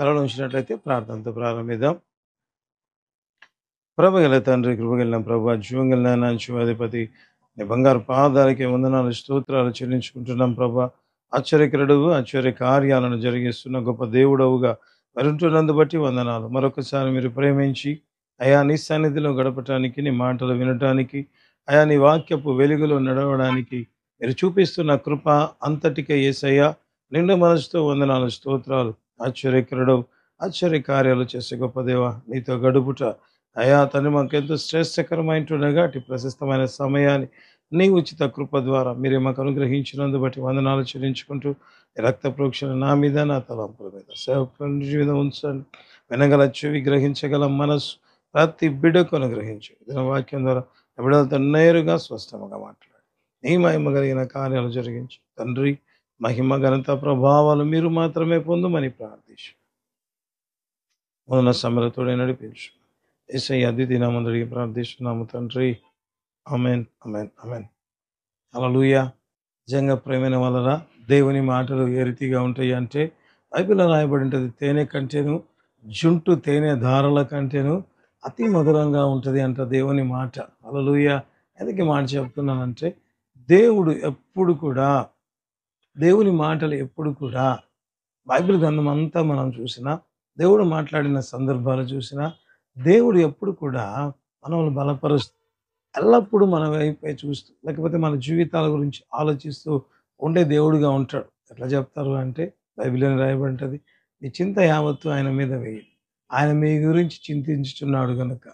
తలలో ఉంచినట్లయితే ప్రార్థనతో ప్రారంభిద్దాం. ప్రభగల తండ్రి, కృపగలిగిన ప్రభు, జీవంగలిగిన నా జీవాధిపతి, నీ బంగారు పాదాలకి వందనాలు స్తోత్రాలు చెల్లించుకుంటున్నాం ప్రభా. ఆశ్చర్యకరుడువు, ఆశ్చర్య కార్యాలను జరిగిస్తున్న గొప్ప దేవుడవుగా మరుంటున్నందు బట్టి వందనాలు. మరొకసారి మీరు ప్రేమించి అయా నీ సన్నిధిలో గడపటానికి, నీ మాటలు వినటానికి, అయా నీ వాక్యపు వెలుగులో నడవడానికి మీరు చూపిస్తున్న కృప అంతటికే యేసయ్యా నిండు మనసుతో వందనాలు స్తోత్రాలు. ఆశ్చర్యకరుడవు, ఆశ్చర్య కార్యాలు చేసే గొప్ప దేవ, నీతో గడుపుట అయా తండ్రి మాకు ఎంతో శ్రేష్టకరమైనట్టుగా అటు ప్రశస్తమైన సమయాన్ని నీ ఉచిత కృప ద్వారా మీరే మాకు అనుగ్రహించినందు బట్టి వందనాలు చెల్లించుకుంటూ ఈ రక్త ప్రోక్షణ నా మీద, నా తలంపుల మీద, సేవకుల మీద ఉంచండి. వినగల చెవి, గ్రహించగల మనస్సు ప్రతి బిడ్డకు అనుగ్రహించు. ఇదే వాక్యం ద్వారా బిడ్డలతో నేరుగా స్పష్టంగా మాట్లాడి నీ మహిమ కలిగిన కార్యాలు జరిగించు తండ్రి. మహిమ ఘనత ప్రభావాలు మీరు మాత్రమే పొందుమని ప్రార్థించు. మొన్న సమరతోడే నడిపించు. యేసయ్య అద్వితీయ నామమున అడిగి ప్రార్థిస్తున్నాము తండ్రి. ఆమేన్, ఆమేన్, ఆమేన్. హల్లెలూయా. నిజంగా ప్రేమైన వాళ్ళరా, దేవుని మాటలు ఏ రీతిగా ఉంటాయి అంటే బైబిల్లో రాయబడి ఉంటుంది, తేనె కంటేను జుంటు తేనె ధారల కంటేను అతి మధురంగా ఉంటుంది అంట దేవుని మాట. హల్లెలూయా. ఎందుకు ఈ మాట చెప్తున్నానంటే దేవుడు ఎప్పుడు కూడా, దేవుని మాటలు ఎప్పుడు కూడా బైబిల్ గ్రంథం అంతా మనం చూసినా, దేవుడు మాట్లాడిన సందర్భాలు చూసినా, దేవుడు ఎప్పుడు కూడా మనల్ని బలపరుస్తూ ఎల్లప్పుడూ మన వైపే చూస్తూ, లేకపోతే మన జీవితాల గురించి ఆలోచిస్తూ ఉండే దేవుడుగా ఉంటాడు. ఎట్లా చెప్తారు అంటే బైబిల్లోనే రాయబడి ఉంటుంది, మీ చింత యావత్తు ఆయన మీద వేయి, ఆయన మీ గురించి చింతించుచున్నాడు కనుక.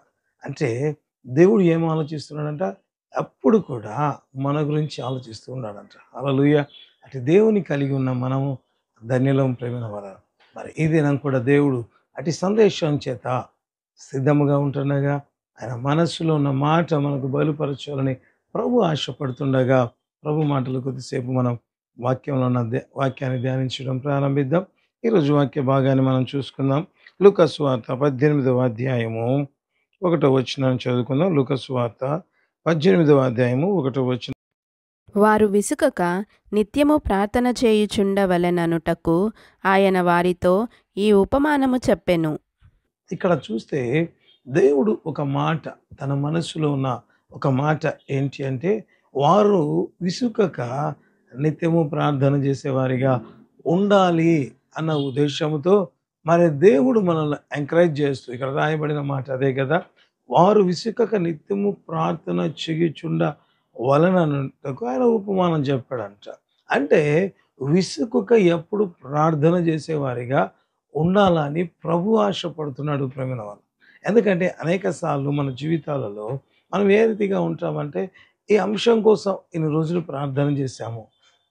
అంటే దేవుడు ఏం ఆలోచిస్తున్నాడంట, ఎప్పుడు కూడా మన గురించి ఆలోచిస్తూ ఉన్నాడంట. హల్లెలూయా. అటు దేవుని కలిగి ఉన్న మనము ధన్యులం ప్రేమైన వారు. మరి ఈ దినం కూడా దేవుడు అటు సందేశం చేత సిద్ధముగా ఉంటుండగా, ఆయన మనస్సులో ఉన్న మాట మనకు బయలుపరచాలని ప్రభు ఆశపడుతుండగా, ప్రభు మాటలు కొద్దిసేపు మనం వాక్యంలో ఉన్న వాక్యాన్ని ధ్యానించడం ప్రారంభిద్దాం. ఈరోజు వాక్య భాగాన్ని మనం చూసుకుందాం. లూకా సువార్త 18వ అధ్యాయము 1వ వచనాన్ని చదువుకుందాం. లూకా సువార్త 18వ అధ్యాయము 1వ వచనం. వారు విసుకక నిత్యము ప్రార్థన చేయుచుండవలెననుటకు ఆయన వారితో ఈ ఉపమానము చెప్పెను. ఇక్కడ చూస్తే దేవుడు ఒక మాట, తన మనస్సులో ఉన్న ఒక మాట ఏంటి అంటే, వారు విసుకక నిత్యము ప్రార్థన చేసేవారిగా ఉండాలి అన్న ఉద్దేశంతో మరి దేవుడు మనల్ని ఎంకరేజ్ చేస్తూ, ఇక్కడ రాయబడిన మాట అదే కదా, వారు విసుకక నిత్యము ప్రార్థన చేయుచుండ వలననుటకు ఆయన ఉపమానం చెప్పాడంట. అంటే విసుకక ఎప్పుడు ప్రార్థన చేసేవారిగా ఉండాలని ప్రభు ఆశపడుతున్నాడు ప్రేమైన వాళ్ళు. ఎందుకంటే అనేక సార్లు మన జీవితాలలో మనం ఏ రీతిగా ఉంటామంటే, ఈ అంశం కోసం ఇన్ని రోజులు ప్రార్థన చేశాము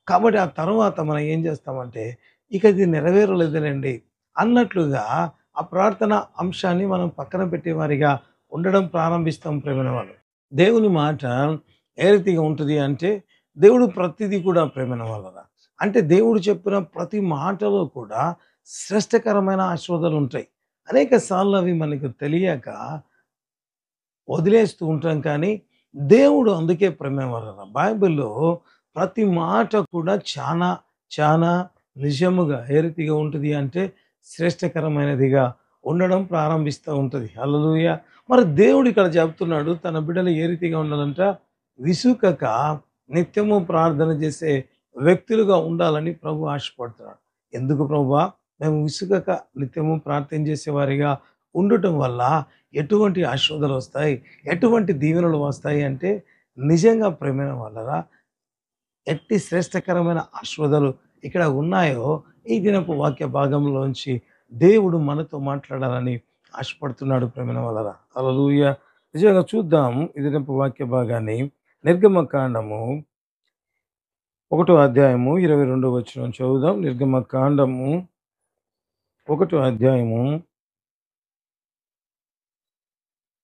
కాబట్టి ఆ తర్వాత మనం ఏం చేస్తామంటే, ఇక ఇది నెరవేరలేదులేండి అన్నట్లుగా ఆ ప్రార్థన అంశాన్ని మనం పక్కన పెట్టేవారిగా ఉండడం ప్రారంభిస్తాం ప్రేమైన వాళ్ళు. దేవుని మాట ఏ రీతిగా ఉంటుంది అంటే, దేవుడు ప్రతిదీ కూడా ప్రేమైన వాళ్ళరా, అంటే దేవుడు చెప్పిన ప్రతి మాటలో కూడా శ్రేష్టకరమైన ఆశీర్వాదాలు ఉంటాయి. అనేక సార్లు అవి మనకు తెలియక వదిలేస్తూ ఉంటాం. కానీ దేవుడు అందుకే ప్రేమైన వాళ్ళరా, బైబిల్లో ప్రతి మాట కూడా చాలా చాలా నిజముగా ఏ రీతిగా ఉంటుంది అంటే శ్రేష్టకరమైనదిగా ఉండడం ప్రారంభిస్తూ ఉంటుంది. హల్లెలూయా. మరి దేవుడు ఇక్కడ చెప్తున్నాడు తన బిడ్డలు ఏ రీతిగా ఉండాలంట, విసుకక నిత్యము ప్రార్థన చేసే వ్యక్తులుగా ఉండాలని ప్రభు ఆశపడుతున్నాడు. ఎందుకు ప్రభువా, మేము విసుకక నిత్యము ప్రార్థన చేసేవారిగా ఉండటం వల్ల ఎటువంటి ఆశీర్వాదాలు వస్తాయి, ఎటువంటి దీవెనలు వస్తాయి అంటే, నిజంగా ప్రేమైన వాళ్ళరా, ఎట్టి శ్రేష్టకరమైన ఆశీర్వాదాలు ఇక్కడ ఉన్నాయో ఈ దినపు వాక్య భాగంలోంచి దేవుడు మనతో మాట్లాడాలని ఆశపడుతున్నాడు ప్రేమైన వాళ్ళరా. హల్లెలూయా. నిజంగా చూద్దాం ఈ దినపు వాక్య భాగాన్ని. నిర్గమకాండము 1వ అధ్యాయము 22వ వచనం చదువుదాం. నిర్గమకాండము 1వ అధ్యాయము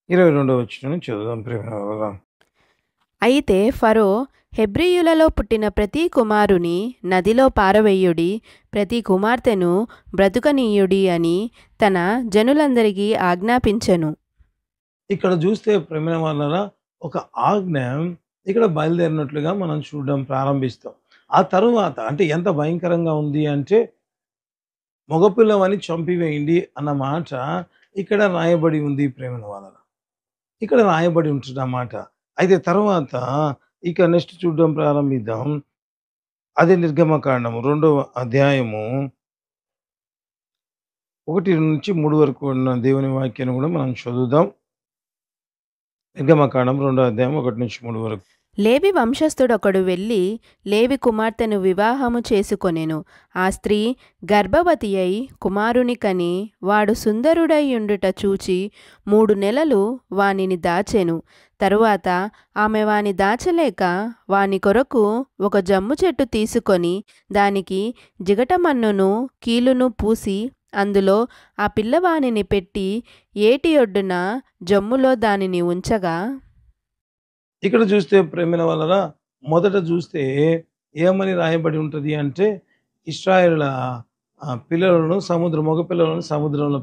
22వ వచనం చదువుదాం ప్రేమైన వాళ్ళరా. అయితే ఫరో, హెబ్రీయులలో పుట్టిన ప్రతి కుమారుని నదిలో పారవేయుడి, ప్రతి కుమార్తెను బ్రతుకనీయుడి అని తన జనులందరికీ ఆజ్ఞాపించెను. ఇక్కడ చూస్తే ప్రేమైన వాళ్ళరా, ఒక ఆజ్ఞ ఇక్కడ బయలుదేరినట్లుగా మనం చూడడం ప్రారంభిస్తాం. ఆ తరువాత అంటే ఎంత భయంకరంగా ఉంది అంటే, మగపిల్లవాని చంపివేయండి అన్న మాట ఇక్కడ రాయబడి ఉంది ప్రేమల వలన. ఇక్కడ రాయబడి ఉంటున్నమాట. అయితే తర్వాత ఇక నెక్స్ట్ చూడడం ప్రారంభిద్దాం. అదే నిర్గమకాండము 2వ అధ్యాయము 1-3 వరకు ఉన్న దేవుని వాక్యాన్ని కూడా మనం చదువుదాం. నిర్గమకాండం 2వ అధ్యాయం 1-3 వరకు. లేవి వంశస్థుడొకడు వెళ్ళి లేవి కుమార్తెను వివాహము చేసుకొనెను. ఆ స్త్రీ గర్భవతి అయి కుమారుని కని వాడు సుందరుడై ఉండుట చూచి 3 నెలలు వానిని దాచెను. తరువాత ఆమె వాని దాచలేక వాని కొరకు ఒక జమ్ము చెట్టు తీసుకొని దానికి జిగటమన్నును కీలును పూసి అందులో ఆ పిల్లవానిని పెట్టి ఏటి ఒడ్డున జమ్ములో దానిని ఉంచగా ఇక్కడ చూస్తే ప్రేమిల వలన మొదట చూస్తే ఏమని రాయబడి ఉంటుంది అంటే ఇశ్రాయేలుల పిల్లలను మగ పిల్లలను సముద్రంలో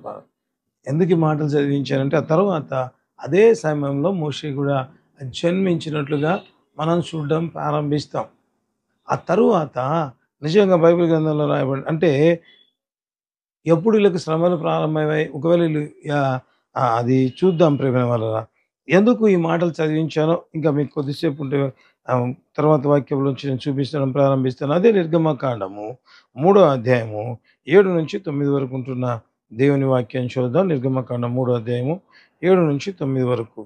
ఎందుకు ఈ మాటలు చదివించారంటే ఆ తర్వాత అదే సమయంలో మోషే కూడా జన్మించినట్లుగా మనం చూడడం ప్రారంభిస్తాం. ఆ తరువాత నిజంగా బైబిల్ గ్రంథంలో రాయబడి అంటే ఎప్పుడు వీళ్ళకి శ్రమలు ప్రారంభమయ్యాయి ఒకవేళ వీళ్ళు అది చూద్దాం ప్రేమ వలన. ఎందుకు ఈ మాటలు చదివించానో ఇంకా మీకు కొద్దిసేపు ఉంటే తర్వాత వాక్యంలోంచి నేను చూపించడం ప్రారంభిస్తాను. అదే నిర్గమకాండము 3వ అధ్యాయము 7-9 వరకు ఉంటున్న దేవుని వాక్యాన్ని చూద్దాం. నిర్గమకాండం 3వ అధ్యాయము 7-9 వరకు.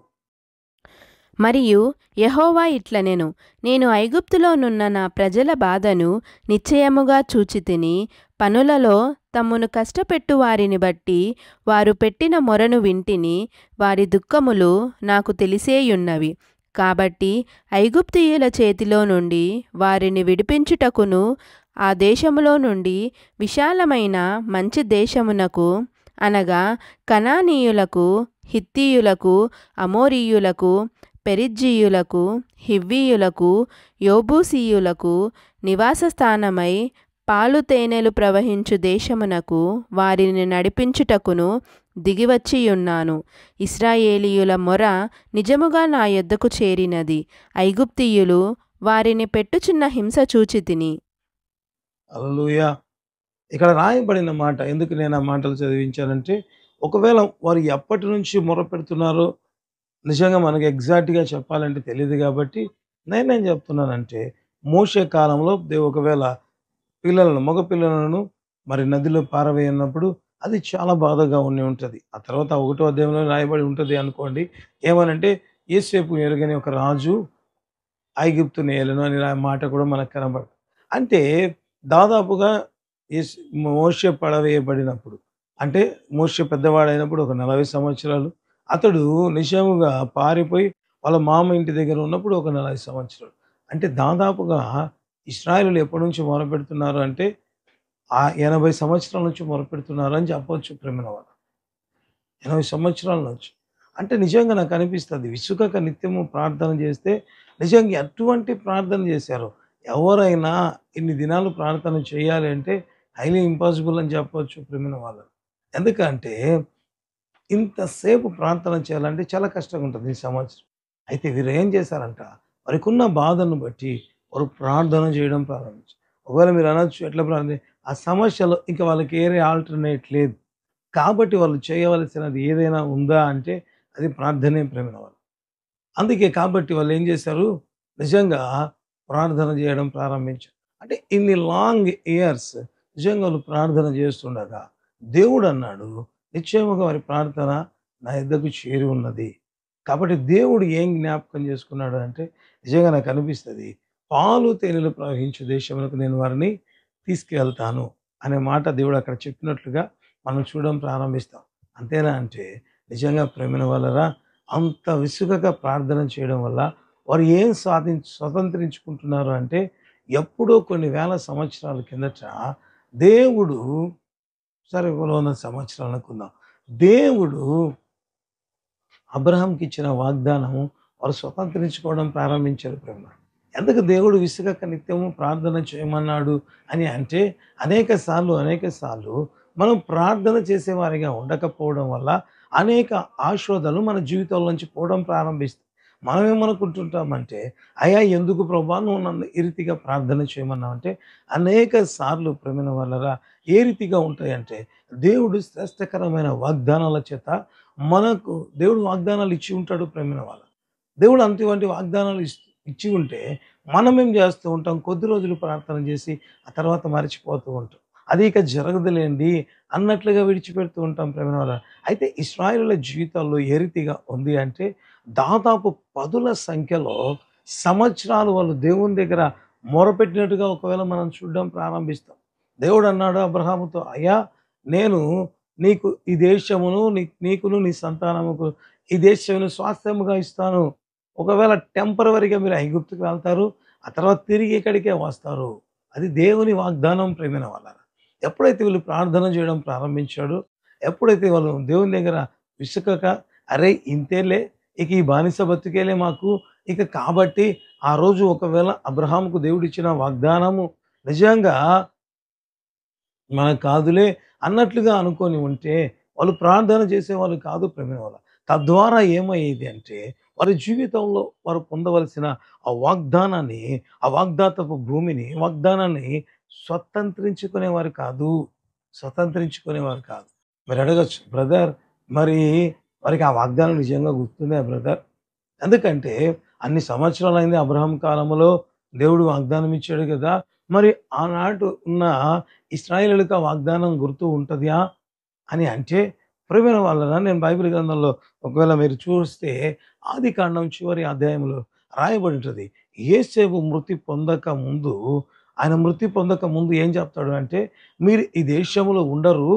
మరియు యెహోవా ఇట్లనెను, నేను ఐగుప్తులోనున్న నా ప్రజల బాధను నిశ్చయముగా చూచితిని. పనులలో తమ్మును కష్టపెట్టు వారిని బట్టి వారు పెట్టిన మొరను వింటిని. వారి దుఃఖములు నాకు తెలిసేయున్నవి. కాబట్టి ఐగుప్తీయుల చేతిలో నుండి వారిని విడిపించుటకును ఆ దేశములో నుండి విశాలమైన మంచి దేశమునకు అనగా కనానీయులకు, హిత్తీయులకు, అమోరీయులకు, పెరిజ్జీయులకు, హివ్వీయులకు, యోబూసీయులకు నివాస స్థానమై పాలు తేనెలు ప్రవహించు దేశమునకు వారిని నడిపించుటకును దిగివచ్చియున్నాను. ఇశ్రాయేలీయుల మొర నిజముగా నా యొద్దకు చేరినది. ఐగుప్తీయులు వారిని పెట్టుచున్న హింస చూచితిని. హల్లెలూయా. ఇక్కడ రాయబడిన మాట ఎందుకు నేను ఆ మాటలు చదివించానంటే ఒకవేళ వారు ఎప్పటి నుంచి మొరపెడుతున్నారో నిజంగా మనకి ఎగ్జాక్ట్గా చెప్పాలంటే తెలియదు కాబట్టి నేనేం చెప్తున్నానంటే మోషే కాలంలో ఒకవేళ మగ పిల్లలను మరి నదిలో పారవేయనప్పుడు అది చాలా బాధగా ఉంటుంది. ఆ తర్వాత 1వ అధ్యాయంలో రాయబడి ఉంటుంది అనుకోండి. ఏమనంటే యోసేపు ఎరుగని ఒక రాజు ఐగుప్తుని ఏలెను అని మాట కూడా మనకు కనబడుతుంది. అంటే దాదాపుగా మోషే పడవేయబడినప్పుడు అంటే మోషే పెద్దవాడైనప్పుడు ఒక 40 సంవత్సరాలు అతడు నిజముగా పారిపోయి వాళ్ళ మామ ఇంటి దగ్గర ఉన్నప్పుడు ఒక 40 సంవత్సరాలు. అంటే దాదాపుగా ఇశ్రాయేలీయులు ఎప్పటి నుంచి మొరపెడుతున్నారు అంటే 80 సంవత్సరాల నుంచి మొరపెడుతున్నారు అని చెప్పవచ్చు ప్రేమల వల్ల. 80 సంవత్సరాల నుంచి. అంటే నిజంగా నాకు అనిపిస్తుంది విసుగక నిత్యము ప్రార్థన చేస్తే నిజంగా ఎటువంటి ప్రార్థన చేశారు. ఎవరైనా ఇన్ని దినాలు ప్రార్థన చేయాలి అంటే హైలీ ఇంపాసిబుల్ అని చెప్పవచ్చు ప్రేమిన వాళ్ళు. ఎందుకంటే ఇంతసేపు ప్రార్థన చేయాలంటే చాలా కష్టంగా ఉంటుంది ఈ సంవత్సరం. అయితే వీరు ఏం చేశారంట వారికున్న బాధను బట్టి వారు ప్రార్థన చేయడం ప్రారంభించారు. ఒకవేళ మీరు అనొచ్చు ఎట్లా ప్రార్థన ఆ సమస్యలో ఇంకా వాళ్ళకి ఏరే ఆల్టర్నేట్ లేదు కాబట్టి వాళ్ళు చేయవలసినది ఏదైనా ఉందా అంటే అది ప్రార్థనే ప్రేమిన వాళ్ళు. అందుకే కాబట్టి వాళ్ళు ఏం చేశారు నిజంగా ప్రార్థన చేయడం ప్రారంభించారు. అంటే ఇన్ని లాంగ్ ఇయర్స్ నిజంగా వాళ్ళు ప్రార్థన చేస్తుండగా దేవుడు అన్నాడు నిశ్చయముగా వారి ప్రార్థన నా యొద్దకు చేరి ఉన్నది. కాబట్టి దేవుడు ఏం జ్ఞాపకం చేసుకున్నాడు అంటే నిజంగా నాకు అనిపిస్తుంది పాలు తేనెలు ప్రవహించే దేశములకు నేను వారిని తీసుకువెళ్తాను అనే మాట దేవుడు అక్కడ చెప్పినట్లుగా మనం చూడడం ప్రారంభిస్తాం. అంతేనా అంటే నిజంగా ప్రేమిన వలన అంత విసుగగా ప్రార్థన చేయడం వల్ల వారు ఏం స్వతంత్రించుకుంటున్నారు అంటే ఎప్పుడో కొన్ని వేల సంవత్సరాల కిందట దేవుడు సరే 100 సంవత్సరాలు అనుకుందాం. దేవుడు అబ్రహాంకి ఇచ్చిన వాగ్దానం వారు స్వతంత్రించుకోవడం ప్రారంభించారు ప్రేమ. ఎందుకు దేవుడు విసుగక నిత్యము ప్రార్థన చేయమన్నాడు అని అంటే అనేక సార్లు మనం ప్రార్థన చేసేవారిగా ఉండకపోవడం వల్ల అనేక ఆశోధనలు మన జీవితంలో నుంచి పోవడం ప్రారంభిస్తాయి. మనం ఏమనుకుంటుంటామంటే, అయ్యా ఎందుకు ప్రభా నువ్వు నన్ను ఈ రీతిగా ప్రార్థన చేయమన్నావంటే, అనేక సార్లు ప్రేమైన వాళ్ళరా ఏ రీతిగా ఉంటాయంటే, దేవుడు శ్రేష్టకరమైన వాగ్దానాల చేత మనకు దేవుడు వాగ్దానాలు ఇచ్చి ఉంటాడు ప్రేమైన వాళ్ళ. దేవుడు అటువంటి వాగ్దానాలు ఇచ్చి ఉంటే మనమేం చేస్తూ ఉంటాం, కొద్ది రోజులు ప్రార్థన చేసి ఆ తర్వాత మర్చిపోతూ ఉంటాం. అది ఇక జరగదులేండి అన్నట్లుగా విడిచిపెడుతూ ఉంటాం ప్రేమైన వాళ్ళ. అయితే ఇశ్రాయేలుల జీవితాల్లో ఏ రీతిగా ఉంది అంటే, దాదాపు పదుల సంఖ్యలో సంవత్సరాలు వాళ్ళు దేవుని దగ్గర మొరపెట్టినట్టుగా ఒకవేళ మనం చూడడం ప్రారంభిస్తాం. దేవుడు అన్నాడు అబ్రహాముతో, అయ్యా నేను నీకు ఈ దేశమును నీకును నీ సంతానముకు ఈ దేశమును స్వాస్థ్యముగా ఇస్తాను. ఒకవేళ టెంపరవరీగా మీరు ఐగుప్తుకు వెళ్తారు, ఆ తర్వాత తిరిగి ఇక్కడికే వస్తారు. అది దేవుని వాగ్దానం ప్రేమైన వాళ్ళ. ఎప్పుడైతే వీళ్ళు ప్రార్థన చేయడం ప్రారంభించాడో, ఎప్పుడైతే వాళ్ళు దేవుని దగ్గర విసుకక, అరే ఇంతేలే ఇక ఈ బానిస బతుకేలే మాకు ఇక కాబట్టి, ఆ రోజు ఒకవేళ అబ్రహాముకు దేవుడిచ్చిన వాగ్దానము నిజంగా మనకు కాదులే అన్నట్లుగా అనుకొని ఉంటే, వాళ్ళు ప్రార్థన చేసేవాళ్ళు కాదు ప్రేమైన వాళ్ళ. తద్వారా ఏమయ్యేది అంటే, వారి జీవితంలో వారు పొందవలసిన ఆ వాగ్దానాన్ని, ఆ వాగ్దాతపు భూమిని, వాగ్దానాన్ని స్వతంత్రించుకునేవారు కాదు. స్వతంత్రించుకునేవారు కాదు. మీరు అడగొచ్చు, బ్రదర్ మరి వారికి ఆ వాగ్దానం నిజంగా గుర్తుందా బ్రదర్? ఎందుకంటే అన్ని సంవత్సరాలైంది అబ్రహాం కాలంలో దేవుడు వాగ్దానం ఇచ్చాడు కదా! మరి ఆనాడు ఉన్న ఇశ్రాయేలీయులకు ఆ వాగ్దానం గుర్తు ఉంటదా అని అంటే, ప్రియమైన వాళ్ళరా నేను బైబిల్ గ్రంథంలో ఒకవేళ మీరు చూస్తే ఆదికాండం చివరి అధ్యాయంలో రాయబడి ఉంటది. యోసేపు మృతి పొందక ముందు, ఆయన మృతి పొందక ముందు ఏం చెప్తాడు అంటే, మీరు ఈ దేశంలో ఉండరు.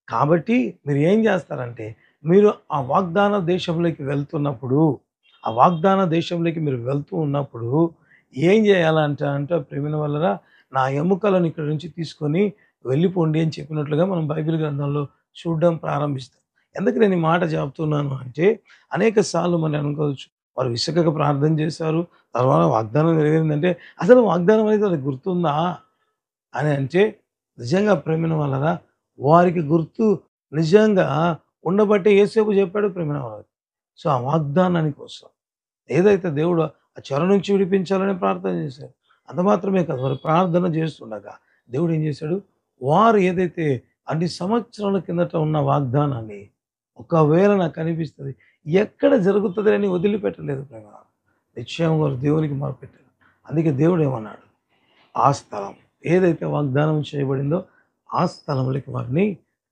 కాబట్టి మీరు ఏం చేస్తారంటే, మీరు ఆ వాగ్దాన దేశంలోకి వెళ్తున్నప్పుడు, ఆ వాగ్దాన దేశంలోకి మీరు వెళ్తూ ఉన్నప్పుడు ఏం చేయాలంట అంటే ప్రియమైన వాళ్ళరా, నా ఎముకలను ఇక్కడి నుంచి తీసుకొని వెళ్ళిపోండి అని చెప్పినట్లుగా మనం బైబిల్ గ్రంథంలో చూడడం ప్రారంభిస్తాం. ఎందుకు నేను ఈ మాట చెప్తున్నాను అంటే, అనేక సార్లు మనం అనుకోవచ్చు, వారు విసుకగా ప్రార్థన చేశారు, తర్వాత వాగ్దానం నెరవేరిందంటే, అసలు వాగ్దానం అనేది వాళ్ళకి గుర్తుందా అని అంటే, నిజంగా ప్రేమైన వాళ్ళరా వారికి గుర్తు నిజంగా ఉండబట్టే యేసేపు చెప్పాడు ప్రేమైన వాళ్ళకి. సో ఆ వాగ్దానాని కోసం ఏదైతే దేవుడు ఆ చెర నుంచి విడిపించాలని ప్రార్థన చేశారు. అంత మాత్రమే కాదు, వారు ప్రార్థన చేస్తుండగా దేవుడు ఏం చేశాడు, వారు ఏదైతే అన్ని సంవత్సరాల కిందట ఉన్న వాగ్దానాన్ని ఒకవేళ నాకు అనిపిస్తుంది ఎక్కడ జరుగుతుంది అని వదిలిపెట్టలేదు ప్రేమ. నిశ్చయం వారు దేవునికి మొరపెట్టారు. అందుకే దేవుడు ఏమన్నాడు, ఆ స్థలం ఏదైతే వాగ్దానం చేయబడిందో ఆ స్థలంలోకి వారిని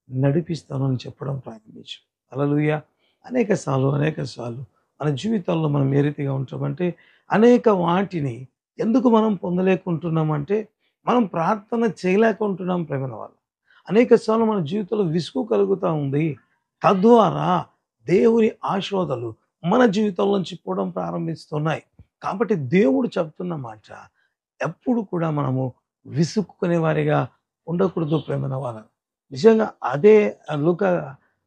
నడిపిస్తాను అని చెప్పడం ప్రారంభించాడు. హల్లెలూయా. అనేక సార్లు మన జీవితాల్లో మనం ఏ రీతిగా ఉంటామంటే, అనేక వాటిని ఎందుకు మనం పొందలేకుంటున్నామంటే, మనం ప్రార్థన చేయలేకుంటున్నాం ప్రేమైన వాళ్ళు. అనేక సార్లు మన జీవితంలో విసుగు కలుగుతూ ఉంది. తద్వారా దేవుని ఆశీర్వాదాలు మన జీవితంలో నుంచి పోవడం ప్రారంభిస్తున్నాయి. కాబట్టి దేవుడు చెప్తున్న మాట, ఎప్పుడు కూడా మనము విసుక్కునే వారిగా ఉండకూడదు ప్రేమైన వాళ్ళ. నిజంగా అదే లూకా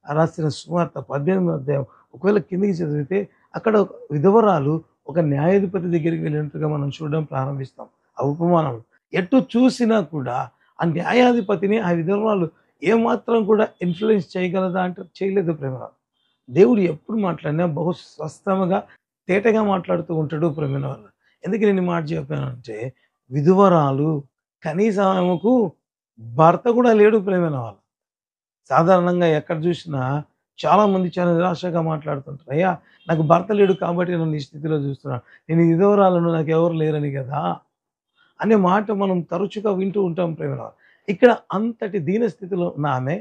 రాసిన సువార్త 18వ అధ్యాయం ఒకవేళ కిందికి చదివితే అక్కడ ఒక విధవరాలు ఒక న్యాయాధిపతి దగ్గరికి వెళ్ళినట్టుగా మనం చూడడం ప్రారంభిస్తాం. ఆ ఉపమానం ఎటు చూసినా కూడా ఆ న్యాయాధిపతిని ఆ విధవరాలు ఏమాత్రం కూడా ఇన్ఫ్లుయెన్స్ చేయగలదా అంటే చేయలేదు ప్రేమ. దేవుడు ఎప్పుడు మాట్లాడినా బహు స్పష్టంగా తేటగా మాట్లాడుతూ ఉంటాడు ప్రేమైన వాళ్ళు. ఎందుకు నేను ఈ మాట చెప్పానంటే, విధవరాలు కనీసం ఆమెకు భర్త కూడా లేడు ప్రేమైన వాళ్ళు. సాధారణంగా ఎక్కడ చూసినా చాలామంది చాలా నిరాశగా మాట్లాడుతుంటారు. అయ్యా నాకు భర్త లేడు కాబట్టి నన్ను ఈ స్థితిలో చూస్తున్నాను. నేను విధవరాలను నాకు ఎవరు లేరని కదా అనే మాట మనం తరచుగా వింటూ ఉంటాం ప్రేమలో. ఇక్కడ అంతటి దీన స్థితిలో ఉన్న ఆమె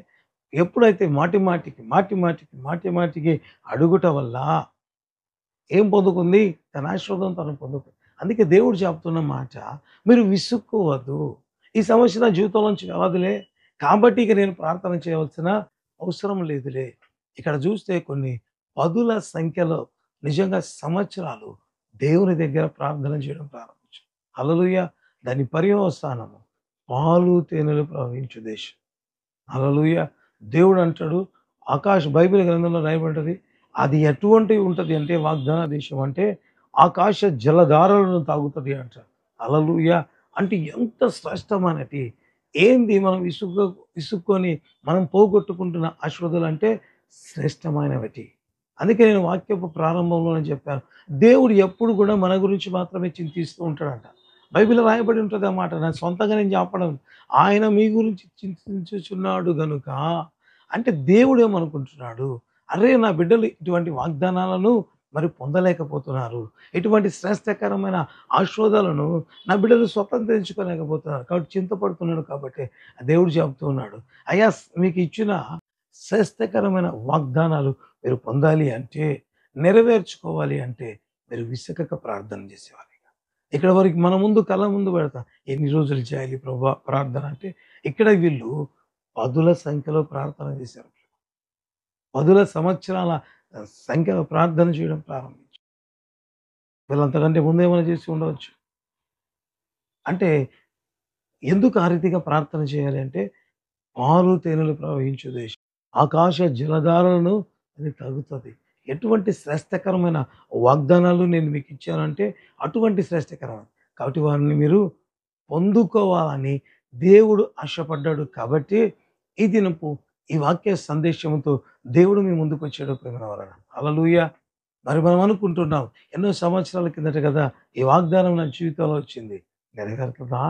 ఎప్పుడైతే మాటి మాటికి అడుగుట వల్ల ఏం పొందుకుంది? తన ఆశీర్వాదం తను పొందుకుంది. అందుకే దేవుడు చెప్తున్న మాట, మీరు విసుక్కోవద్దు. ఈ సమస్య నా జీవితంలో నుంచి వెళ్ళదులే. కాబట్టి ఇక నేను ప్రార్థన చేయవలసిన అవసరం లేదులే. ఇక్కడ చూస్తే కొన్ని పదుల సంఖ్యలో నిజంగా సంవత్సరాలు దేవుని దగ్గర ప్రార్థన చేయడం ప్రారంభించారు. హల్లెలూయా. దాని పర్యవసానము పాలు తేనెలు ప్రవహించు దేశం. హల్లెలూయా. దేవుడు అంటాడు, బైబిల్ గ్రంథంలో రాయబడ్డది. అది ఎటువంటివి ఉంటది అంటే వాగ్దాన దేశం అంటే ఆకాశ జలధారలను తాగుతది అంటారు. హల్లెలూయా. అంటే ఎంత శ్రేష్టమైనది. ఏంది మనం విసుక్కొని మనం పోగొట్టుకుంటున్న ఆశీర్వాదాలు అంటే శ్రేష్టమైనవి. అందుకే నేను వాక్యపు ప్రారంభంలోనే చెప్పాను. దేవుడు ఎప్పుడు కూడా మన గురించి మాత్రమే చింతిస్తూ ఉంటాడంట. బైబిల్‌లో రాయబడి ఉంటది ఆ మాట. నా సొంతంగా నేను చెప్పడం. ఆయన మీ గురించి చింతించుచున్నాడు గనుక, అంటే దేవుడేమనుకుంటున్నాడు? అరే! నా బిడ్డలు ఇటువంటి వాగ్దానాలను మరి పొందలేకపోతున్నారు. ఇటువంటి శ్రేష్టకరమైన ఆశీర్వాదాలను నా బిడ్డలు స్వతంత్రించుకోలేకపోతున్నారు. కాబట్టి చింతపడుతున్నాడు కాబట్టి దేవుడు చెప్తూ ఉన్నాడు. అయ్యా! మీకు ఇచ్చిన శ్రేష్టకరమైన వాగ్దానాలు మీరు పొందాలి అంటే, నెరవేర్చుకోవాలి అంటే మీరు విసకక ప్రార్థన చేసేవాళ్ళు. ఇక్కడ వరకు మన ముందు కళ్ళ ముందు పెడతా. ఎన్ని రోజులు చేయాలి ప్రభా ప్రార్థన అంటే, ఇక్కడ వీళ్ళు పదుల సంఖ్యలో ప్రార్థన చేశారు. పదుల సంవత్సరాల సంఖ్యలో ప్రార్థన చేయడం ప్రారంభించారు. వీళ్ళంతకంటే ముందేమైనా చేసి ఉండవచ్చు. అంటే ఎందుకు ఆ రీతిగా ప్రార్థన చేయాలి అంటే, పాలు తేనెలు ప్రవహించు దేశం. ఆకాశ జలధారలను అది తాగుతది. ఎటువంటి శ్రేష్టకరమైన వాగ్దానాలు నేను మీకు ఇచ్చానంటే, అటువంటి శ్రేష్టకరమైన. కాబట్టి వారిని మీరు పొందుకోవాలని దేవుడు ఆశపడ్డాడు కాబట్టి, ఈ దినపు ఈ వాక్య సందేశంతో దేవుడు మీ ముందుకొచ్చాడు ప్రేమవలన. హల్లెలూయా! మరి మనం అనుకుంటున్నాం, ఎన్నో సంవత్సరాల కిందట కదా ఈ వాగ్దానం నా జీవితంలో వచ్చింది. నెరవేరుతదా?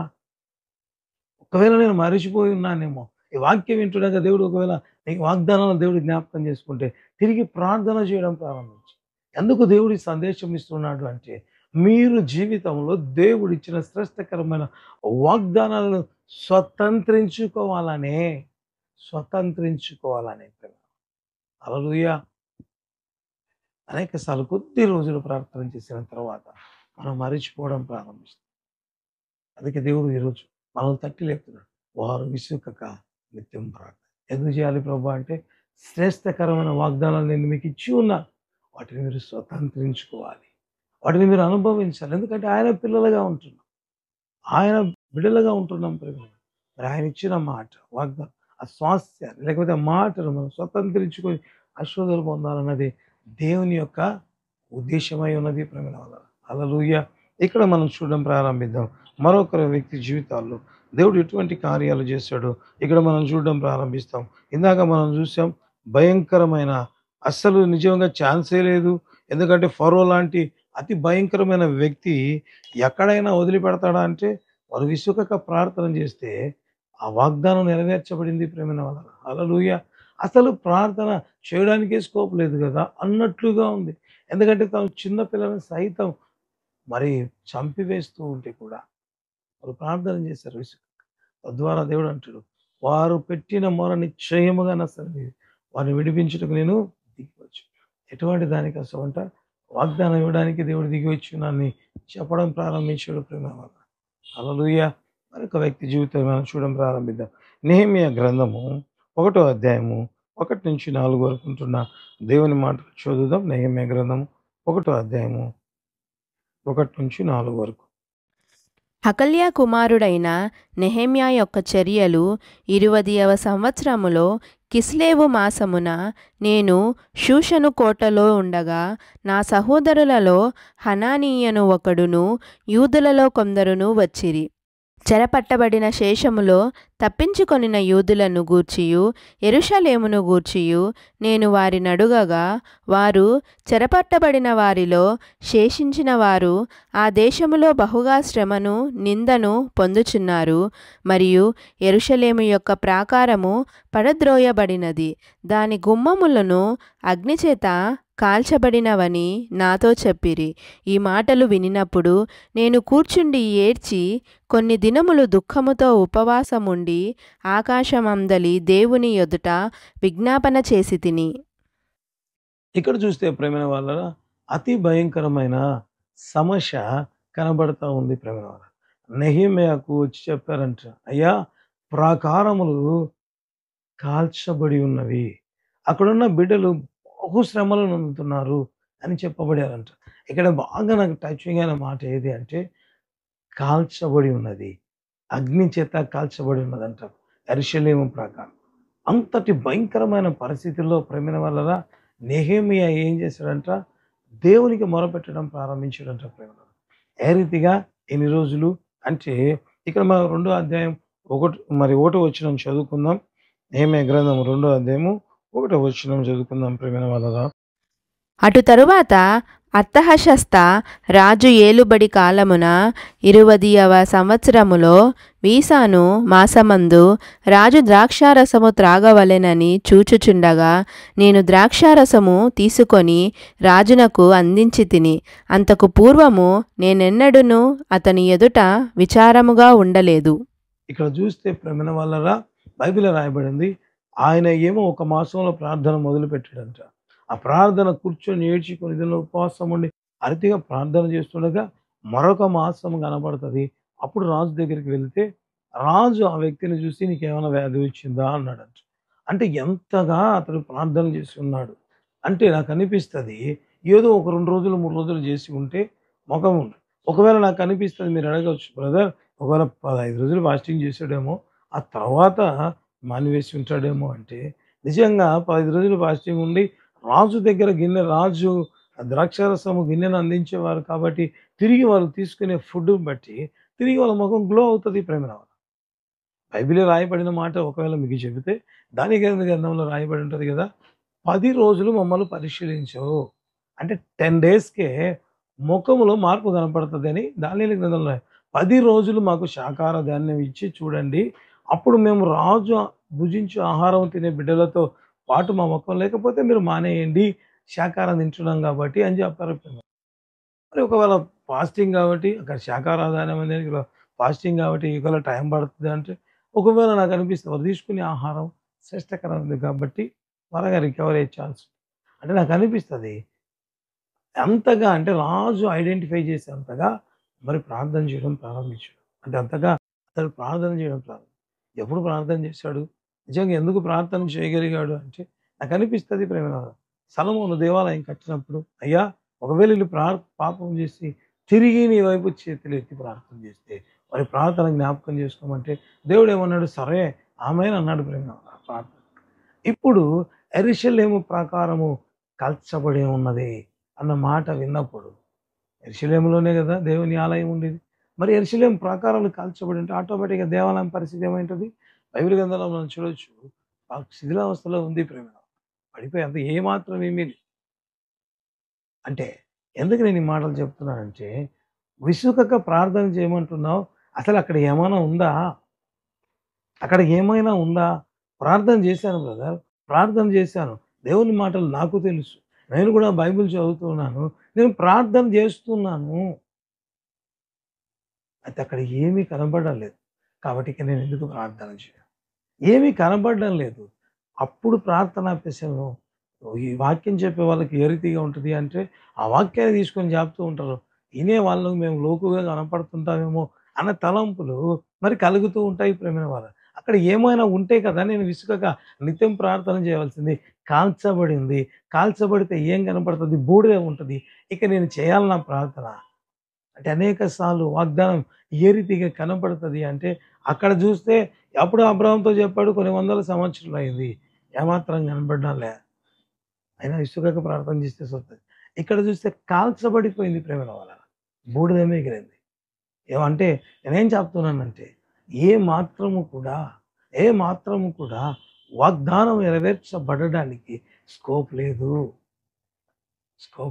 ఒకవేళ నేను మరిచిపోయి ఉన్నానేమో. ఈ వాక్యం వింటుండగా దేవుడు ఒకవేళ నీకు వాగ్దానాలను దేవుడు జ్ఞాపకం చేసుకుంటే, తిరిగి ప్రార్థన చేయడం ప్రారంభించు. ఎందుకు దేవుడు ఈ సందేశం ఇస్తున్నాడు అంటే, మీరు జీవితంలో దేవుడిచ్చిన శ్రేష్టకరమైన వాగ్దానాలను స్వతంత్రించుకోవాలనే. స్వతంత్రించుకోవాలనే. హల్లెలూయా! అనేక సార్లు కొద్ది రోజులు ప్రార్థన చేసిన తర్వాత మనం మరిచిపోవడం ప్రారంభిస్తాం. అందుకే దేవుడు ఈరోజు మనల్ని తట్టి లేపుతున్నాడు. వారు విసుకక నిత్యం ప్రార్థన. ఎందుకు చేయాలి ప్రభా అంటే, శ్రేష్టకరమైన వాగ్దానాలు నేను మీకు ఇచ్చి ఉన్నా. వాటిని మీరు స్వతంత్రించుకోవాలి. వాటిని మీరు అనుభవించాలి. ఎందుకంటే ఆయన పిల్లలుగా ఉంటున్నాం. ఆయన బిడ్డలుగా ఉంటున్నాం ప్రేమ. మరి ఆయన ఇచ్చిన మాట, వాగ్దానం, ఆ స్వాస్థ్యాన్ని లేకపోతే ఆ మాటను మనం స్వతంత్రించుకొని ఆశీర్వాదాలు పొందాలన్నది దేవుని యొక్క ఉద్దేశమై ఉన్నది ప్రేమ వల్ల. హల్లెలూయా! ఇక్కడ మనం చూడడం ప్రారంభిద్దాం. మరొకరి వ్యక్తి జీవితాల్లో దేవుడు ఎటువంటి కార్యాలు చేశాడో ఇక్కడ మనం చూడడం ప్రారంభిస్తాం. ఇందాక మనం చూసాం భయంకరమైన, అస్సలు నిజంగా ఛాన్సే లేదు. ఎందుకంటే ఫరో లాంటి అతి భయంకరమైన వ్యక్తి ఎక్కడైనా వదిలిపెడతాడా అంటే, వారు విసుకక ప్రార్థన చేస్తే ఆ వాగ్దానం నెరవేర్చబడింది ప్రేమైన వలన. హల్లెలూయా! అసలు ప్రార్థన చేయడానికే స్కోప్ లేదు కదా అన్నట్లుగా ఉంది. ఎందుకంటే తను చిన్న పిల్లల్ని సైతం మరి చంపివేస్తూ ఉంటే కూడా వాళ్ళు ప్రార్థన చేశారు విసుక. తద్వారా దేవుడు అంటాడు, వారు పెట్టిన మొర నిశ్చయముగా నా సన్నిధి వారిని విడిపించుటకు నేను దిగివచ్చు. ఎటువంటి దానికోసం అంట, వాగ్దానం ఇవ్వడానికి దేవుడు దిగి వచ్చునని చెప్పడం ప్రారంభించాడు ప్రేమ వల్ల. హల్లెలూయా! మరొక వ్యక్తి జీవితం మనం చూడడం ప్రారంభిద్దాం. నెహెమ్యా గ్రంథము 1వ అధ్యాయము 1-4 వరకు ఉంటున్న దేవుని మాటలు చదువుదాం. నెహెమ్యా గ్రంథము 1వ అధ్యాయము 1-4 వరకు. హకల్యా కుమారుడైన నెహెమ్యా యొక్క చర్యలు 20వ సంవత్సరములో కిస్లేవు మాసమున నేను షూషను కోటలో ఉండగా నా సహోదరులలో హనానీయను ఒకడును యూదులలో కొందరును వచ్చిరి. చెరపట్టబడిన శేషములో తప్పించుకొనిన యూదులను గూర్చియు యెరూషలేమును గూర్చియు నేను వారినడుగగా, వారు చెరపట్టబడిన వారిలో శేషించిన వారు ఆ దేశములో బహుగా శ్రమను నిందను పొందుచున్నారు. మరియు యెరూషలేము యొక్క ప్రాకారము పడద్రోయబడినది, దాని గుమ్మములను అగ్నిచేత కాల్చబడినవని నాతో చెప్పిరి. ఈ మాటలు వినినప్పుడు నేను కూర్చుండి ఏడ్చి కొన్ని దినములు దుఃఖముతో ఉపవాసముండి ఆకాశమందలి దేవుని ఎదుట విజ్ఞాపన చేసి తిని. ఇక్కడ చూస్తే ప్రేమైన వాళ్ళ అతి భయంకరమైన సమస్య కనబడతా ఉంది ప్రేమైన వాళ్ళ. నెహెమ్యాకు వచ్చి చెప్పారంట, అయ్యా ప్రాకారములు కాల్చబడి ఉన్నవి, అక్కడున్న బిడ్డలు బహు శ్రమలు నొందుతున్నారు అని చెప్పబడారంట. ఇక్కడ బాగా నాకు టచింగ్ అయిన మాట ఏది అంటే, కాల్చబడి ఉన్నది, అగ్ని చేత కాల్చబడి ఉన్నదంట యెరూషలేము ప్రాకారం. అంతటి భయంకరమైన పరిస్థితుల్లో ప్రేమైన వల్ల నెహెమ్యా ఏం చేశాడంట, దేవునికి మొరపెట్టడం ప్రారంభించాడంట ప్రేమ. ఏ రీతిగా ఎన్ని రోజులు అంటే, ఇక్కడ మనం 2వ అధ్యాయం 1వ వచనం చదువుకుందాం. నెహెమ్యా గ్రంథం 2వ అధ్యాయము 1వ వచనం చదువుకుందాం ప్రేమైన వాళ్ళ. అటు తరువాత అర్తహషస్త రాజు ఏలుబడి కాలమున 20వ సంవత్సరములో వీసాను మాసమందు రాజు ద్రాక్షారసము త్రాగవలెనని చూచుచుండగా నేను ద్రాక్షారసము తీసుకొని రాజునకు అందించి తిని. అంతకు పూర్వము నేనెన్నడూను అతని ఎదుట విచారముగా ఉండలేదు. ఇక్కడ చూస్తే ప్రేమైన వాళ్ళరా, బైబిల్లో రాయబడింది, ఆయన ఏమో ఒక మాసంలో ప్రార్థన మొదలు పెట్టాడంట. ఆ ప్రార్థన కూర్చొని ఏడ్చుకొని ఇదిలో ఉపవాసం ఉండి అరితిగా ప్రార్థన చేస్తుండగా మరొక మాసం కనబడుతుంది. అప్పుడు రాజు దగ్గరికి వెళ్తే రాజు ఆ వ్యక్తిని చూసి నీకేమైనా వ్యాధి వచ్చిందా అన్నాడంట. అంటే ఎంతగా అతడు ప్రార్థన చేసి ఉన్నాడు అంటే నాకు అనిపిస్తుంది ఏదో ఒక 2 రోజులు 3 రోజులు చేసి ఉంటే ముఖం ఉంది. ఒకవేళ నాకు అనిపిస్తుంది, మీరు అడగవచ్చు, బ్రదర్ ఒకవేళ 15 రోజులు ఫాస్టింగ్ చేసాడేమో ఆ తర్వాత మానివేసి ఉంటాడేమో అంటే, నిజంగా 15 రోజులు ఫాస్టింగ్ ఉండి రాజు దగ్గర రాజు ద్రాక్షారసము గిన్నెను అందించేవారు కాబట్టి తిరిగి వాళ్ళు తీసుకునే ఫుడ్ బట్టి తిరిగి వాళ్ళ ముఖం గ్లో అవుతుంది. ప్రేమ బైబిల్లో రాయబడిన మాట ఒకవేళ మీకు చెబితే దానికేంద్ర గ్రంథంలో రాయబడి ఉంటుంది కదా, 10 రోజులు మమ్మల్ని పరిశీలించవు అంటే 10 డేస్కే ముఖములో మార్పు కనపడుతుంది అని దానియేలు గ్రంథంలో 10 రోజులు మాకు శాకాహార ధాన్యం ఇచ్చి చూడండి, అప్పుడు మేము రాజు భుజించు ఆహారం తినే బిడ్డలతో పాటు మా ముఖం, లేకపోతే మీరు మానేయండి శాకాహారం తింటున్నాం కాబట్టి అని చెప్పారు. మరి ఒకవేళ ఫాస్టింగ్ కాబట్టి అక్కడ శాకాహార ధాన్యం అనేది ఫాస్టింగ్ కాబట్టి ఒకవేళ టైం పడుతుంది అంటే, ఒకవేళ నాకు అనిపిస్తుంది వారు తీసుకునే ఆహారం శ్రేష్టకరమైనది కాబట్టి త్వరగా రికవర్ అయ్యే ఛాన్స్ అంటే నాకు అనిపిస్తుంది. అంతగా అంటే రాజు ఐడెంటిఫై చేసేంతగా మరి ప్రార్థన చేయడం ప్రారంభించాడు. అంటే అంతగా అతడు ప్రార్థన చేయడం ఎప్పుడు ప్రార్థన చేశాడు, నిజంగా ఎందుకు ప్రార్థన చేయగలిగాడు అంటే నాకు అనిపిస్తుంది ప్రేమ సొలొమోను దేవాలయం కట్టినప్పుడు, అయ్యా ఒకవేళ వీళ్ళు పాపం చేసి తిరిగి నీ వైపు చేతులు ఎత్తి ప్రార్థన చేస్తే వారి ప్రార్థన జ్ఞాపకం చేసుకోమంటే దేవుడు ఏమన్నాడు, సరే ఆమె అన్నాడు ప్రేమ ప్రార్థన. ఇప్పుడు యెరూషలేము ప్రాకారము కల్చబడి ఉన్నది అన్న మాట విన్నప్పుడు, యెరూషలేములోనే కదా దేవుని ఆలయం ఉండేది, మరి యెరూషలేము ప్రాకారాలు కాల్చబడి ఉంటే ఆటోమేటిక్గా దేవాలయం పరిస్థితి ఏమైంటుంది? బైబిల్ గ్రంథంలో మనం చూడవచ్చు, ఆ శిథిలావస్థలో ఉంది ప్రేమ, పడిపోయి అంత ఏమాత్రం ఏమీ లేదు. అంటే ఎందుకు నేను ఈ మాటలు చెప్తున్నానంటే, విసుకక ప్రార్థన చేయమంటున్నావు, అసలు అక్కడ ఏమైనా ఉందా? అక్కడ ఏమైనా ఉందా? ప్రార్థన చేశాను బ్రదర్, ప్రార్థన చేశాను, దేవుని మాటలు నాకు తెలుసు, నేను కూడా బైబిల్ చదువుతున్నాను, నేను ప్రార్థన చేస్తున్నాను, అయితే అక్కడ ఏమీ కనబడడం లేదు. కాబట్టి ఇక నేను ఎందుకు ప్రార్థన చేయను? ఏమీ కనబడడం లేదు. అప్పుడు ప్రార్థనా పెసలు ఈ వాక్యం చెప్పే వాళ్ళకి ఏ రీతిగా ఉంటుంది అంటే, ఆ వాక్యాన్ని తీసుకొని చెప్తూ ఉంటారు, వినే వాళ్ళకు మేము లోకుగా కనపడుతుంటామేమో అన్న తలంపులు మరి కలుగుతూ ఉంటాయి ప్రేమైన వాళ్ళు. అక్కడ ఏమైనా ఉంటే కదా నేను విసుకగా నిత్యం ప్రార్థన చేయవలసింది. కాల్చబడింది, కాల్చబడితే ఏం కనపడుతుంది? బూడిదే ఉంటుంది. ఇక నేను చేయాలన్న ప్రార్థన అంటే అనేక సార్లు వాగ్దానం ఏ రీతిగా కనపడుతుంది అంటే, అక్కడ చూస్తే అప్పుడు అబ్రహాంతో చెప్పాడు, కొన్ని వందల సంవత్సరాలు అయింది, ఏమాత్రం కనబడ్డాలే, అయినా ఇసుకగా ప్రార్థన చేస్తే వస్తుంది. ఇక్కడ చూస్తే కాల్చబడిపోయింది ప్రేమల వల్ల, బూడిద మిగిలింది. ఏమంటే నేనేం చెప్తున్నానంటే, ఏ మాత్రము కూడా వాగ్దానం నెరవేర్చబడడానికి స్కోప్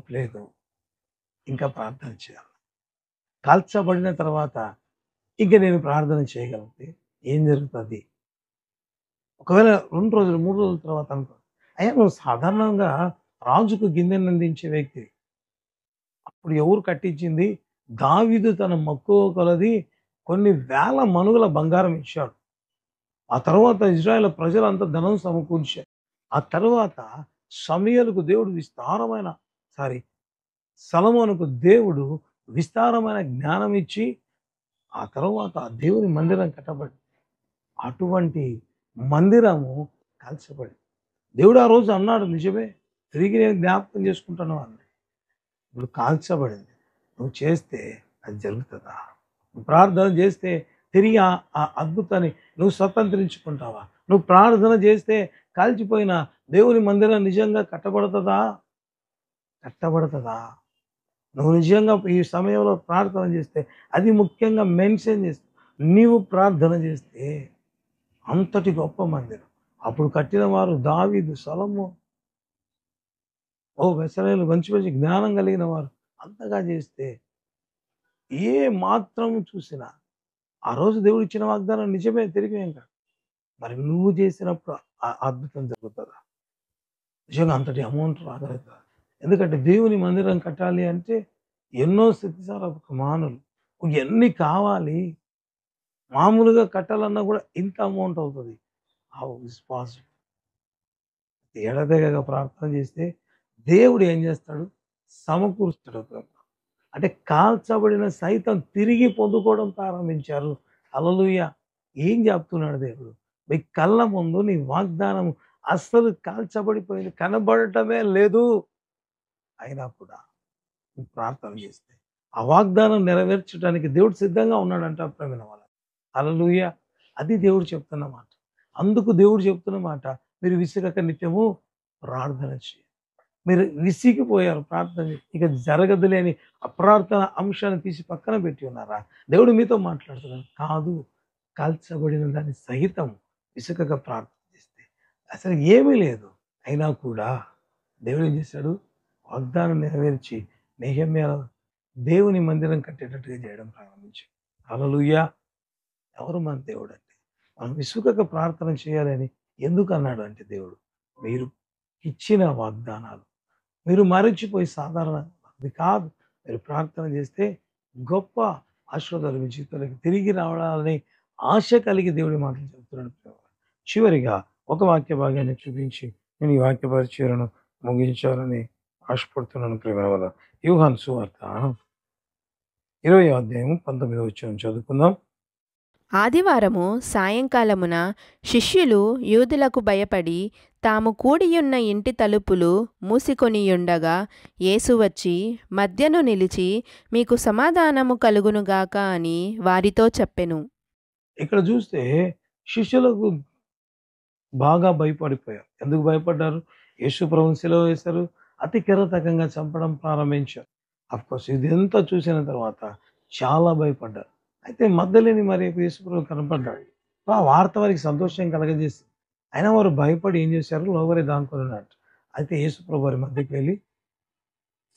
లేదు. ఇంకా ప్రార్థన చేయాలి. కాల్చబడిన తర్వాత ఇంక నేను ప్రార్థన చేయగలిగితే ఏం జరుగుతుంది? ఒకవేళ 2 రోజులు 3 రోజుల తర్వాత అనుకో, అయ్యా నువ్వు సాధారణంగా రాజుకు గిన్నెను అందించే వ్యక్తి, అప్పుడు ఎవరు కట్టించింది? దావీదు తన మక్కువ కొలది కొన్ని వేల మనుగుల బంగారం ఇచ్చాడు. ఆ తర్వాత ఇజ్రాయేల్ ప్రజలంతా ధనం సమకూర్చారు. ఆ తర్వాత సమూయేలుకు దేవుడు సొలొమోనుకు దేవుడు విస్తారమైన జ్ఞానం ఇచ్చి ఆ తర్వాత దేవుని మందిరం కట్టబడి, అటువంటి మందిరము కాల్చబడి, దేవుడు ఆ రోజు అన్నాడు, నిజమే, తిరిగి నేను జ్ఞాపకం చేసుకుంటాను అన్న. ఇప్పుడు కాల్చబడింది, నువ్వు చేస్తే అది జరుగుతుందా? నువ్వు ప్రార్థన చేస్తే తిరిగి ఆ అద్భుతాన్ని నువ్వు స్వతంత్రించుకుంటావా? నువ్వు ప్రార్థన చేస్తే కాల్చిపోయిన దేవుని మందిరం నిజంగా కట్టబడుతుందా? నువ్వు నిజంగా ఈ సమయంలో ప్రార్థన చేస్తే, అది ముఖ్యంగా మెన్షన్ చేస్తే, నీవు ప్రార్థన చేస్తే అంతటి గొప్ప మందిరం అప్పుడు కట్టిన వారు దావీదు, సొలొమోను. బెసలేలు మంచి మంచి జ్ఞానం కలిగిన వారు అంతగా చేస్తే ఏ మాత్రం చూసినా ఆ రోజు దేవుడు ఇచ్చిన వాగ్దానం నిజమే, తిరిగేం కాదు. మరి నువ్వు చేసినప్పుడు అద్భుతం జరుగుతుందా? నిజంగా అంతటి అమౌంట్ రాగలుగుతుందా? ఎందుకంటే దేవుని మందిరం కట్టాలి అంటే ఎన్నో స్థితిసారపు ప్రమాణాలు ఎన్ని కావాలి. మామూలుగా కట్టాలన్నా కూడా ఇంత అమౌంట్ అవుతుంది. How is possible? ఏడాదిగా ప్రార్థన చేస్తే దేవుడు ఏం చేస్తాడు? సమకూరుస్తాడు. అంటే కాల్చబడిన సైతం తిరిగి పొందుకోవడం ప్రారంభించారు. హల్లెలూయా! ఏం చెప్తున్నాడు దేవుడు? మీ కళ్ళ ముందు నీ వాగ్దానం అస్సలు కాల్చబడిపోయింది, కనబడటమే లేదు. అయినా కూడా నువ్వు ప్రార్థన చేస్తే ఆ వాగ్దానం నెరవేర్చడానికి దేవుడు సిద్ధంగా ఉన్నాడంట ప్రేమైన వాళ్ళ. హల్లెలూయా! అది దేవుడు చెప్తున్న మాట. అందుకు దేవుడు చెప్తున్న మాట, మీరు విసుగక నిత్యము ప్రార్థన చేయండి. మీరు విసిగిపోయారు ప్రార్థన చేసి. ఇక జరగదులే అని అప్రార్థన అంశాన్ని తీసి పక్కన పెట్టి ఉన్నారా? దేవుడు మీతో మాట్లాడుతున్నాడు. కాదు, కాల్చబడిన దాన్ని సహితం విసుగక ప్రార్థన చేస్తే అసలు ఏమీ లేదు. అయినా కూడా దేవుడు ఏం చేశాడు? వాగ్దానం నెరవేర్చి నెహెమ్యా దేవుని మందిరం కట్టేటట్టుగా చేయడం ప్రారంభించాడు. హల్లెలూయా! ఎవరు మన దేవుడు అంటే? మనం విసుగక ప్రార్థన చేయాలని ఎందుకు అన్నాడు అంటే దేవుడు, మీరు ఇచ్చిన వాగ్దానాలు మీరు మరచిపోయి సాధారణది కాదు. మీరు ప్రార్థన చేస్తే గొప్ప ఆశీర్వాదాలు మీ జీవితంలోకి తిరిగి రావాలని ఆశ కలిగి దేవుడి మాటలు చెప్తున్నాడు. చివరిగా ఒక వాక్య భాగాన్ని చూపించి నేను ఈ వాక్య పరిచయను ముగించాలని ఆశపడుతున్నాను. ప్రేమ వల్ల యోహాను సువార్త 20వ అధ్యాయం 19వ వచనం చదువుకుందాం. ఆదివారము సాయంకాలమున శిష్యులు యూదులకు భయపడి తాము కూడియున్న ఇంటి తలుపులు మూసికొనియుండగా యేసు వచ్చి మధ్యను నిలిచి, మీకు సమాధానము కలుగునుగాక అని వారితో చెప్పెను. ఇక్కడ చూస్తే శిష్యులకు బాగా భయపడిపోయారు. ఎందుకు భయపడ్డారు? యేసు ప్రభువుని సిలువ వేశారు, అతి కిరాతకంగా చంపడం ప్రారంభించారు. అఫ్కోర్స్ ఇదంతా చూసిన తర్వాత చాలా భయపడ్డారు. అయితే మధ్యలేని మరి యేసు ప్రభు కనపడ్డాడు. ఆ వార్త వారికి సంతోషం కలగజేసి అయినా వారు భయపడి ఏం చేశారు? లోబరి దాక్కున్నారు. అయితే యేసు ప్రభు వారి మధ్యకి వెళ్ళి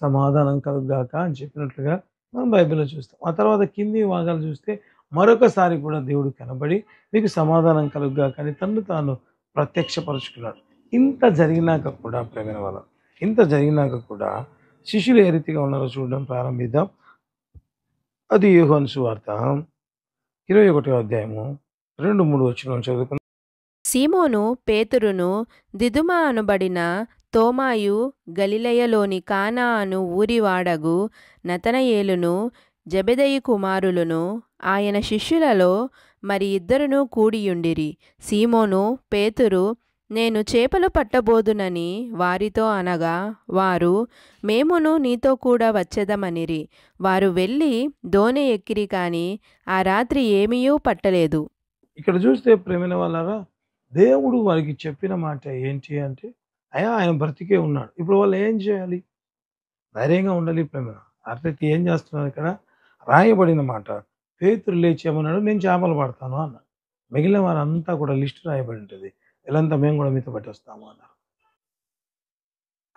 సమాధానం కలుగుగాక అని చెప్పినట్లుగా మనం బైబిల్లో చూస్తాం. ఆ తర్వాత కింది భాగాలు చూస్తే మరొకసారి కూడా దేవుడు కనబడి మీకు సమాధానం కలుగుగాక అని తను తాను ప్రత్యక్షపరుచుకున్నాడు. ఇంత జరిగినాక కూడా ప్రేమైన వాళ్ళ, ఇంత జరిగినాక కూడా శిష్యులు ఏ రీతిగా ఉన్నారో చూడడం ప్రారంభిద్దాం. అది యోహాను సువార్త 21వ అధ్యాయము 2-3 వచనం చదువుకుందాం. సీమోను పేతురును దిదుమ అనుబడిన తోమాయు గలిలయలోని కానా అను ఊరివాడగు నతనయేలును జెబెదయి కుమారులను ఆయన శిష్యులలో మరి ఇద్దరును కూడియుండిరి. సీమోను పేతురు, నేను చేపలు పట్టబోదునని వారితో అనగా వారు, మేమును నీతో కూడా వచ్చెదమనిరి. వారు వెళ్ళి దోణి ఎక్కిరి, కాని ఆ రాత్రి ఏమీయూ పట్టలేదు. ఇక్కడ చూస్తే ప్రేమైన వాళ్ళారా, దేవుడు వారికి చెప్పిన మాట ఏంటి అంటే, అయ్యా ఆయన బ్రతికే ఉన్నాడు. ఇప్పుడు వాళ్ళు ఏం చేయాలి? ధైర్యంగా ఉండాలి. ప్రేమ అట్లయితే ఏం చేస్తున్నారు? ఇక్కడ రాయబడిన మాట, పేతురు లేచేమన్నాడు, నేను చేపలు పడతాను అన్నాడు. మిగిలిన వారంతా కూడా లిస్టు రాయబడి ఉంటుంది, వీళ్ళంతా మేము కూడా మీతో పట్టేస్తాము అన్నారు.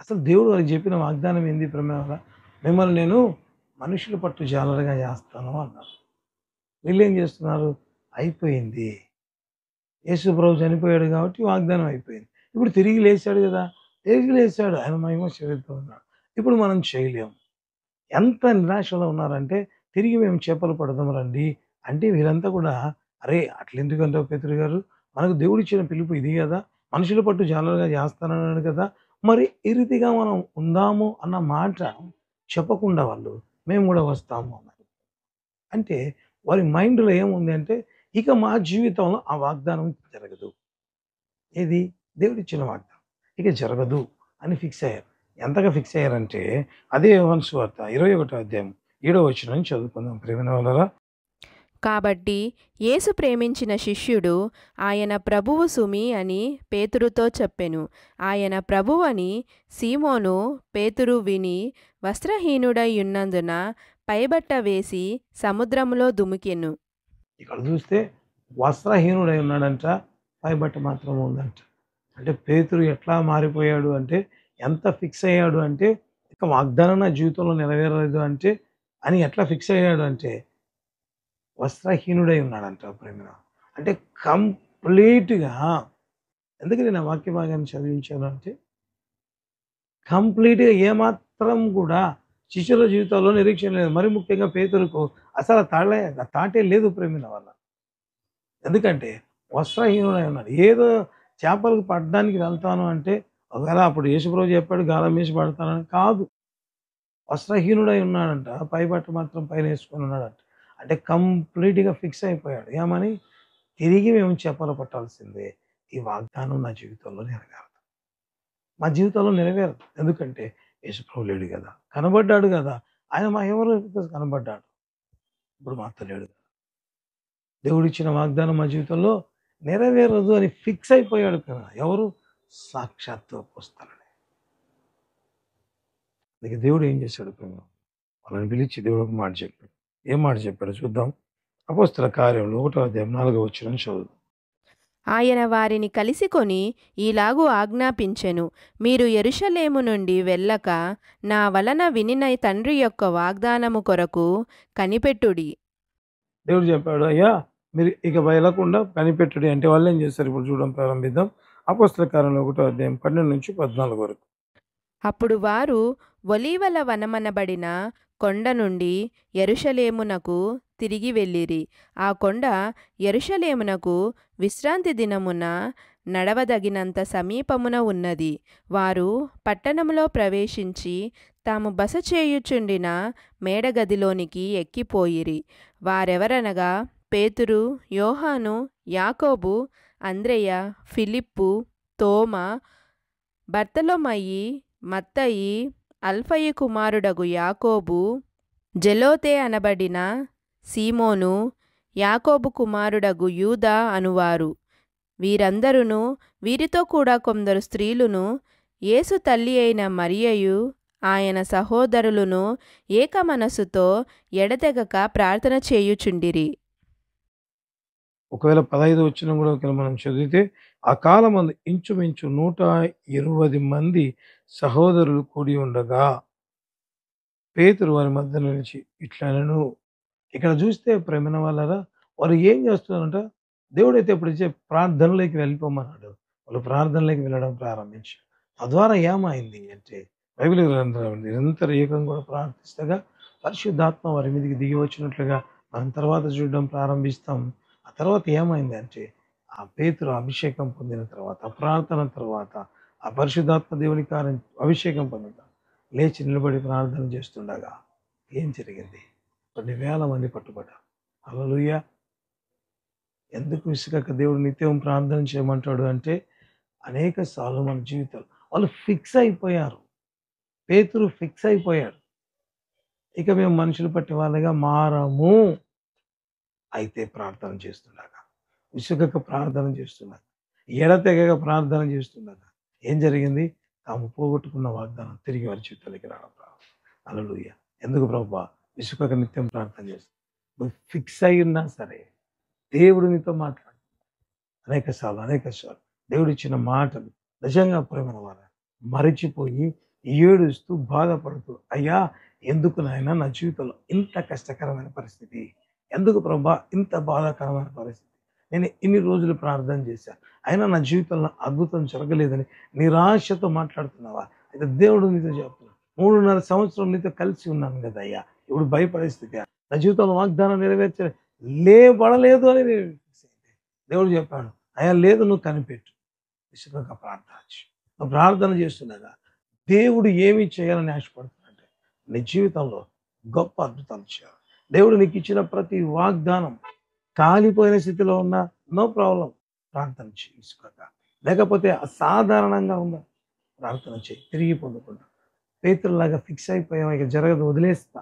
అసలు దేవుడు వారికి చెప్పిన వాగ్దానం ఏంది? ప్రేమ మిమ్మల్ని నేను మనుషుల పట్టు జాలరుగా చేస్తాను అన్నారు. వీళ్ళు ఏం చేస్తున్నారు? అయిపోయింది, యేసు ప్రభు చనిపోయాడు కాబట్టి వాగ్దానం అయిపోయింది. ఇప్పుడు తిరిగి లేచాడు కదా, తిరిగి లేచాడు, ఆయన మహిమ శరీరంతో ఉన్నాడు. ఇప్పుడు మనం చేయలేము. ఎంత నిరాశలో ఉన్నారంటే, తిరిగి మేము చేపలు పడదాం రండి అంటే వీరంతా కూడా, అరే అట్లెందుకంటే పేతురు గారు, మనకు దేవుడు ఇచ్చిన పిలుపు ఇది కదా, మనుషుల పట్టు జాలరుగా చేస్తానన్నాడు కదా, మరి ఈ రీతిగా మనం ఉందాము అన్న మాట చెప్పకుండా వాళ్ళు మేము కూడా వస్తాము అన్నారు. అంటే వారి మైండ్లో ఏముంది అంటే, ఇక మా జీవితంలో ఆ వాగ్దానం జరగదు. ఏది? దేవుడిచ్చిన వాగ్దానం ఇక జరగదు అని ఫిక్స్ అయ్యారు. ఎంతగా ఫిక్స్ అయ్యారంటే, అదే యోహాను సువార్త 21వ అధ్యాయం 7వ వచనం చదువుకుందాం. ప్రేమైన వాళ్ళరా, కాబట్టి యేసు ప్రేమించిన శిష్యుడు, ఆయన ప్రభువు సుమి అని పేతురుతో చెప్పెను. ఆయన ప్రభువని సీమోను పేతురు విని వస్త్రహీనుడై ఉన్నందున పైబట్ట వేసి సముద్రములో దుమికెను. ఇక్కడ చూస్తే వస్త్రహీనుడై ఉన్నాడంట, పైబట్ట మాత్రం ఉందంట. అంటే పేతురు ఎట్లా మారిపోయాడు అంటే, ఎంత ఫిక్స్ అయ్యాడు అంటే, ఇక వాగ్దానం నా జీవితంలో నెరవేరలేదు అంటే అని ఎట్లా ఫిక్స్ అయ్యాడు అంటే, వస్త్రహీనుడై ఉన్నాడంట ప్రేమ. అంటే కంప్లీట్‌గా ఎందుకు నేను ఆ వాక్య భాగాన్ని చదివించాను అంటే, కంప్లీట్‌గా ఏమాత్రం కూడా శిష్యుల జీవితాల్లో నిరీక్షణ లేదు. మరి ముఖ్యంగా పేతురుకు అసలు ఆ థాటే లేదు ప్రేమిన వల్ల. ఎందుకంటే వస్త్రహీనుడై ఉన్నాడు. ఏదో చేపలకు పట్టడానికి వెళ్తాను అంటే, ఒకవేళ అప్పుడు యేసుప్రభు చెప్పాడు గాలం వేసి పడతానని కాదు. వస్త్రహీనుడై ఉన్నాడంట. పైబట్ట మాత్రం పైనేసుకొని ఉన్నాడంట. అంటే కంప్లీట్‌గా ఫిక్స్ అయిపోయాడు. ఏమని? తిరిగి మేము చేపలు పట్టాల్సిందే. ఈ వాగ్దానం నా జీవితంలో నెరవేరదు. మా జీవితంలో నెరవేరదు. ఎందుకంటే యేసుప్రభు లేడు గదా! కనబడ్డాడు గదా! ఆయన మా ఎవరితో కనబడ్డాడు. ఇప్పుడు మాతో లేడు. దేవుడిచ్చిన వాగ్దానం మా జీవితంలో నెరవేరదు అని ఫిక్స్ అయిపోయాడు కదా! ఎవరు? సాక్షాత్తు అపోస్తలుడే. అందుకే దేవుడు ఏం చేశాడు ప్రేమ? వాళ్ళని పిలిచి దేవుడు ఒక మాట చెప్పాడు. ఏం మాట చెప్పాడో చూద్దాం. అపోస్తల కార్యములు 1వ అధ్యాయం 4వ వచనం చదువుదాం. ఆయన వారిని కలిసికొని ఈలాగు ఆజ్ఞాపించెను, మీరు యెరూషలేము నుండి వెళ్ళక నా వలన వినిన తండ్రి యొక్క వాగ్దానము కొరకు కనిపెట్టుడి. దేవుడు చెప్పాడు, అయ్యా మీరు ఇక వెళ్ళకుండా కనిపెట్టుడి అంటే వాళ్ళు ఏం చేస్తారు? ఇప్పుడు చూడడం ప్రారంభిద్దాం. అపోస్తల కార్యంలో 1వ అధ్యాయం 12 నుంచి 14 వరకు. అప్పుడు వారు ఒలీవల వనమనబడిన కొండ నుండి యెరూషలేమునకు తిరిగి వెళ్ళిరి. ఆ కొండ యెరూషలేమునకు విశ్రాంతి దినమున నడవదగినంత సమీపమున ఉన్నది. వారు పట్టణములో ప్రవేశించి తాము బస చేయుచుండిన మేడగదిలోనికి ఎక్కిపోయిరి. వారెవరనగా పేతురు, యోహాను, యాకోబు, అంద్రెయ, ఫిలిప్పు, తోమా, బర్తలొమయి, మత్తయి, అల్ఫయి కుమారుడగు యాకోబు, జెలోతే అనబడిన సీమోను, యాకోబు కుమారుడగు యూదా అనువారు. వీరందరును వీరితో కూడా కొందరు స్త్రీలును యేసు తల్లి అయిన మరియయు ఆయన సహోదరులను ఏక మనసుతో ఎడతెగక ప్రార్థన చేయుచుండిరి. ఒకవేళ 15 వచనం కూడా ఒకవేళ మనం చదివితే, ఆ కాలమందు ఇంచుమించు 120 మంది సహోదరులు కూడి ఉండగా పేతురు వారి మధ్య నిలిచి ఇట్లనెను. ఇక్కడ చూస్తే ప్రేమైన వాళ్ళారా, వారు ఏం చేస్తున్నారంట? దేవుడైతే ఇప్పుడు ఇచ్చే ప్రార్థనలోకి వెళ్ళిపోమన్నాడు. వాళ్ళు ప్రార్థనలోకి వెళ్ళడం ప్రారంభించారు. తద్వారా ఏమైంది అంటే, బైబిల్ గ్రంథంలో నిరంతర ఏకం కూడా ప్రార్థిస్తగా పరిశుద్ధాత్మ వారి మీదకి దిగి వచ్చినట్లుగా మనం తర్వాత చూడడం ప్రారంభిస్తాం. ఆ తర్వాత ఏమైంది అంటే, ఆ పేతురు అభిషేకం పొందిన తర్వాత, ప్రార్థన తర్వాత, ఆ పరిశుద్ధాత్మ దేవుని కార్యం అభిషేకం పొందిన లేచి నిలబడి ప్రార్థన చేస్తుండగా ఏం జరిగింది? కొన్ని వేల మంది పట్టుబడ్డారు. హల్లెలూయా! ఎందుకు విసుగక దేవుడు నిత్యం ప్రార్థన చేయమంటాడు అంటే, అనేక సార్లు మన జీవితాలు వాళ్ళు ఫిక్స్ అయిపోయారు. పేతురు ఫిక్స్ అయిపోయాడు. ఇక మేము మనుషులు పట్టే వాళ్ళగా మారము. అయితే ప్రార్థన చేస్తుండగా, విసుగక ప్రార్థన చేస్తుండగా, ఎడతెగక ప్రార్థన చేస్తుండగా ఏం జరిగింది? తాము పోగొట్టుకున్న వాగ్దానం తిరిగి వారి జీవితాలకి రావడం ప్రారంభం. హల్లెలూయా! ఎందుకు ప్రభువా విసుగక నిత్యం ప్రార్థన చేస్తాం? నువ్వు ఫిక్స్ అయి ఉన్నా సరే దేవుడు నీతో మాట్లాడు. అనేక సార్లు దేవుడు ఇచ్చిన మాటలు నిజంగా ప్రేమను వారు మరిచిపోయి ఏడుస్తూ బాధపడుతూ, అయ్యా ఎందుకు నాయన నా జీవితంలో ఇంత కష్టకరమైన పరిస్థితి, ఎందుకు ప్రభా ఇంత బాధాకరమైన పరిస్థితి, నేను ఇన్ని రోజులు ప్రార్థన చేశాను అయినా నా జీవితంలో అద్భుతం జరగలేదని నిరాశతో మాట్లాడుతున్నావా? అయితే దేవుడు నీతో చెప్తున్నాడు, 3.5 సంవత్సరం నీతో కలిసి ఉన్నాను కదా అయ్యా, ఇప్పుడు భయపడే స్థితి, నా జీవితంలో వాగ్దానం లేబడలేదు అని దేవుడు చెప్పాడు. అయ్యా లేదు, నువ్వు కనిపెట్టు, విసుగక ప్రార్థన చేయి. నువ్వు ప్రార్థన చేస్తుండగా దేవుడు ఏమి చేయాలని ఆశపడుతున్నాడంటే నీ జీవితంలో గొప్ప అద్భుతాలు చేయాలి. దేవుడు నీకు ఇచ్చిన ప్రతి వాగ్దానం కాలిపోయిన స్థితిలో ఉన్న నో ప్రాబ్లం, ప్రార్థన చేయి విసుగక. లేకపోతే అసాధారణంగా ఉందా, ప్రార్థన చేయి, తిరిగి పొందుకుంటా. పేతురులాగా ఫిక్స్ అయిపోయాం, ఇక జరగదు వదిలేస్తా,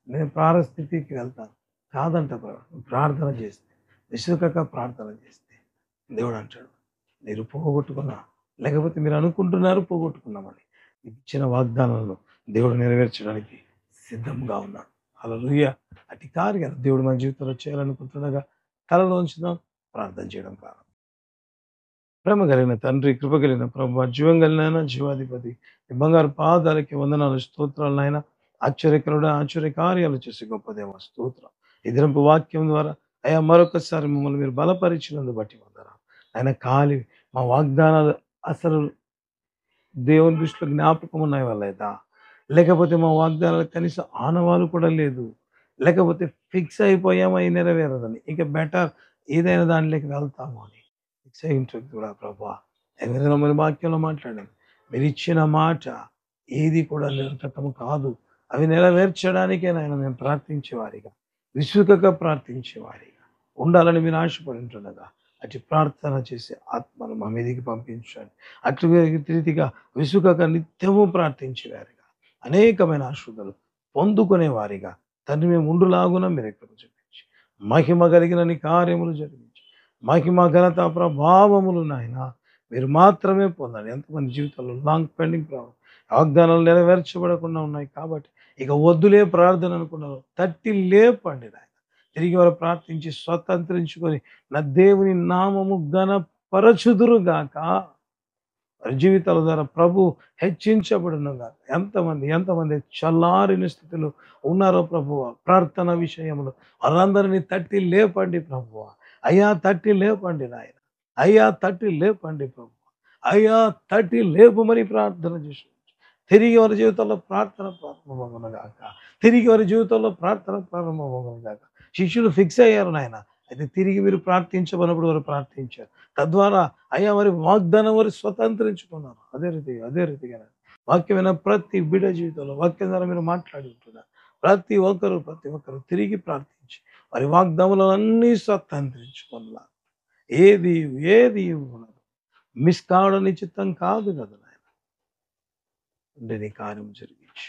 నేను ప్రారస్థితికి వెళ్తాను కాదంట. ప్రార్థన చేస్తే, విసుగక ప్రార్థన చేస్తే దేవుడు అంటాడు, మీరు పోగొట్టుకున్నా, లేకపోతే మీరు అనుకుంటున్నారు పోగొట్టుకున్నామని, ఇచ్చిన వాగ్దానాలను దేవుడు నెరవేర్చడానికి సిద్ధంగా ఉన్నాడు. హల్లెలూయా! అట్టి కార్యాలు దేవుడు మన జీవితంలో చేయాలనుకుంటుండగా తలలో ఉంచుదాం, ప్రార్థన చేయడం ప్రారంభం. ప్రేమ కలిగిన తండ్రి, కృప కలిగిన ప్రభువా, జీవం కలిగిన జీవాధిపతి, నీ బంగారు పాదాలకి వందనాలు, స్తోత్రాలు నాయన. ఆశ్చర్యకరుడా, ఆశ్చర్య కార్యాలు చేసే గొప్ప దేవ స్తోత్రం. ఈ దినపు వాక్యం ద్వారా అయ్యా మరొకసారి మమ్మల్ని మీరు బలపరిచినందు బట్టి వందనాలు. ఆయన ఖాళీ మా వాగ్దానాలు అసలు దేవుని దృష్టిలో జ్ఞాపకం ఉన్నాయి లేదా? లేకపోతే మా వాగ్దానాలు కనీసం ఆనవాలు కూడా లేదు. లేకపోతే ఫిక్స్ అయిపోయాము అయి నెరవేరదని. ఇక బెటర్ ఏదైనా దానిలోకి వెళ్తాము అని ఫిక్స్ అయి ఉంటుంది కూడా ప్రభా. ఏదైనా మరి వాక్యంలో మాట్లాడాను. మీరు ఇచ్చిన మాట ఏది కూడా నిరర్థకం కాదు. అవి నెరవేర్చడానికే నాయన మేము ప్రార్థించేవారిగా, విసుగక ప్రార్థించేవారిగా ఉండాలని మీరు ఆశపడి ఉంటుండగా అటు ప్రార్థన చేసే ఆత్మను మా మీదికి పంపించండి. అటు రీతిగా విసుగక నిత్యము ప్రార్థించేవారిగా, అనేకమైన ఆశీర్వాదాలు పొందుకునేవారిగా తండ్రి మేము ఉండులాగున మీరు ఎక్కడ చూపించి మహిమ కలిగిన నీ కార్యములు జరిగించి మహిమ ఘనత ప్రభావములు నాయన మీరు మాత్రమే పొందండి. ఎంతమంది జీవితాల్లో లాంగ్ పెండింగ్ ప్రాబ్లం వాగ్దానాలు నెరవేర్చబడకుండా ఉన్నాయి కాబట్టి ఇక వద్దులే ప్రార్థన అనుకున్నారు, తట్టి లేపండి నాయన. తిరిగి వారు ప్రార్థించి స్వతంత్రించుకొని నా దేవుని నామము ఘనపరచుదురుగాక. వారి జీవితాల ద్వారా ప్రభు హెచ్చించబడునుగా. ఎంతమంది చల్లారిన స్థితిలో ఉన్నారో ప్రభువ, ప్రార్థన విషయంలో వారందరినీ తట్టి లేపండి ప్రభువ. అయ్యా తట్టి లేపండి నాయన, అయ్యా తట్టి లేపండి ప్రభు, అయ్యా తట్టి లేపు మరి ప్రార్థన చేసి తిరిగి వారి జీవితంలో ప్రార్థన ప్రారంభమగునుగాక. తిరిగి వారి జీవితంలో ప్రార్థన ప్రారంభమగునుగాక. శిష్యులు ఫిక్స్ అయ్యారు నాయన, అయితే తిరిగి మీరు ప్రార్థించమన్నప్పుడు వారు ప్రార్థించారు. తద్వారా అయ్యా వారి వాగ్దానం వారు స్వతంత్రించుకున్నారు. అదే రీతిగా వాక్యమైన ప్రతి బిడ్డ జీవితంలో వాక్యం ద్వారా మీరు మాట్లాడి ఉంటున్నారు. ప్రతి ఒక్కరు తిరిగి ప్రార్థించి వారి వాగ్దానాలన్నీ స్వతంత్రించుకున్నారు. ఏది ఉండదు. మిస్ కావడం నీ చిత్తం కాదు కదా నాయన. అంటే నీ కార్యం జరిగించి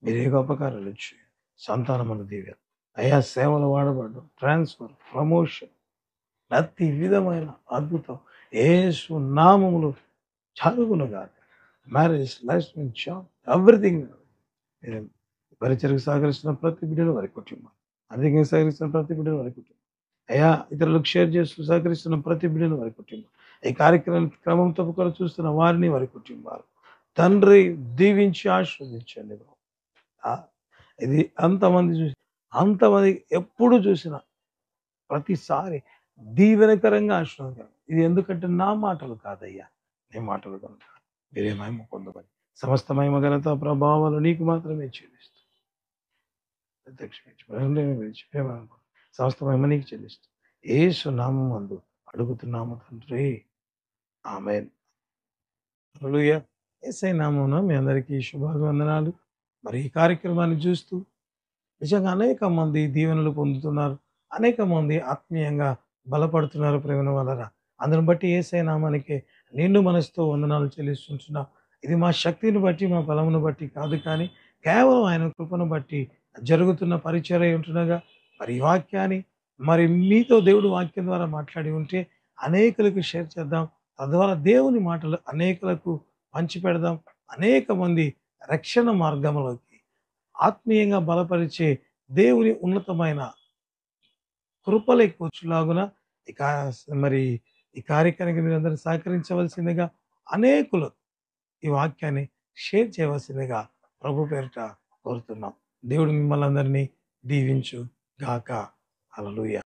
మీరే గొప్ప కార్యాలు ఇచ్చి సంతానమును దీవెన అయ్యా, సేవలు వాడబడ్డం, ట్రాన్స్ఫర్, ప్రమోషన్, ప్రతి విధమైన అద్భుతం యేసు నామములో జరుగునుగా. Marriage, life, job, everything. పరిచయకు సహకరిస్తున్న ప్రతి బిడ్డను వారి కుటుంబం, అధికంగా సహకరిస్తున్న ప్రతి బిడ్డను వారి కుటుంబం అయ్యా, ఇతరులకు షేర్ చేస్తూ సహకరిస్తున్న ప్రతి బిడ్డను వారి కుటుంబం, ఈ కార్యక్రమానికి క్రమం తప్పకుండా చూస్తున్న వారిని వారి కుటుంబాలు తండ్రి దీవించి ఆశీర్వదించండి. ఇది అంతమంది ఎప్పుడు చూసినా ప్రతిసారి దీవెనకరంగా ఆశీర్వాదకరం. ఇది ఎందుకంటే నా మాటలు కాదయ్యా, నీ మాటలు కనుక మీరే మహిమ పొందమని సమస్త మహిమ ఘనత ప్రభావాలు నీకు మాత్రమే చెల్లిస్తూ సమస్త మహిమ నీకు చెల్లిస్తూ యేసు నామం అందు అడుగుతున్నాము తండ్రి, ఆమేన్. హల్లెలూయా. యేసయ్య నామమున మీ అందరికీ శుభాభివందనాలు. మరి ఈ కార్యక్రమాన్ని చూస్తూ నిజంగా అనేక మంది దీవెనలు పొందుతున్నారు, అనేక మంది ఆత్మీయంగా బలపడుతున్నారు ప్రేమ వలన. అందుని బట్టి యేసయ్య నామానికి నిండు మనసుతో వందనాలు చెల్లిస్తుంటున్నా. ఇది మా శక్తిని బట్టి మా బలమును బట్టి కాదు, కానీ కేవలం ఆయన కృపను బట్టి జరుగుతున్న పరిచర్య ఉంటుండగా మరి ఈ వాక్యాన్ని మరి మీతో దేవుడు వాక్యం ద్వారా మాట్లాడి ఉంటే అనేకులకు షేర్ చేద్దాం. తద్వారా దేవుని మాటలు అనేకులకు పంచిపెడదాం. అనేక మంది రక్షణ మార్గంలోకి ఆత్మీయంగా బలపరిచే దేవుని ఉన్నతమైన కృపలోకి వచ్చులాగున మరి ఈ కార్యక్రమానికి మీరు అందరూ సహకరించవలసిందిగా, అనేకులు ఈ వాక్యాన్ని షేర్ చేయవలసిందిగా ప్రభు పేరిట కోరుతున్నాం. దేవుడు మిమ్మల్ని అందరినీ దీవించు గాక. హల్లెలూయా.